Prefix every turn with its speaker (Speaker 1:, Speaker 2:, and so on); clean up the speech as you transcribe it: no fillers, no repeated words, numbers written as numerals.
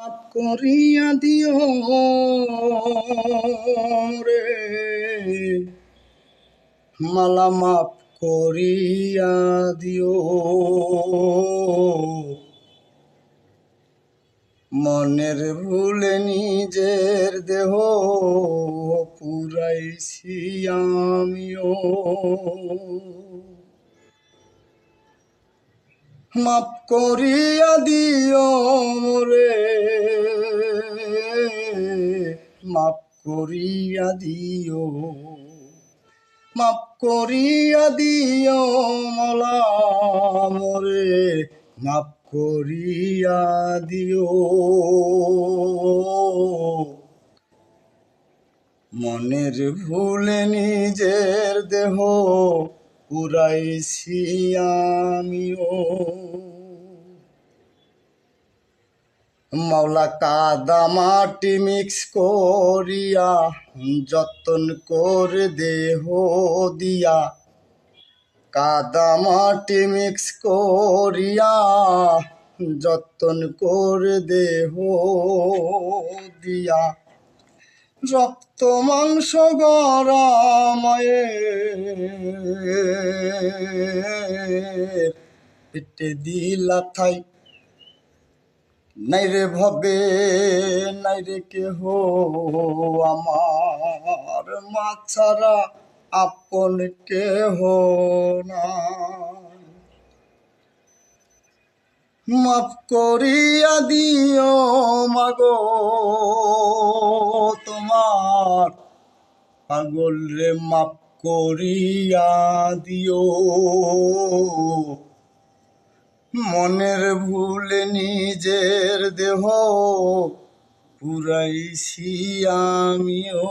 Speaker 1: মাপ করিয়া দিও রে মালা, মাপ করিয়া দিও। মনের ভুলে নিজের দেহ পুরাইছি আমিও। মাপ করিয়া দিও রে মাপ করিয়া দিও, মাপ করিয়া দিও মলা মোরে, মাপ করিয়া দিও। মনের ভুলে নিজের দেহ পুরাইছি আমিও। মাওলা কাদা মাটি মিক্স করিয়া যতন করে দেহ দিয়া, কাদা মাটি মিক্স করিয়া যতন করে দেহ দিয়া, রক্ত মাংস গড়াময়ে পেটে দিলা থাই। নাই রে ভবে নাই রে কেহ আমার, মা ছাড়া আপন কেহ না। মাফ করিয়া দিও মাগো তোমার পাগল রে, মাফ করিয়া দিও। মনের ভুলে নিজের দেহ পুরাইছি আমিও।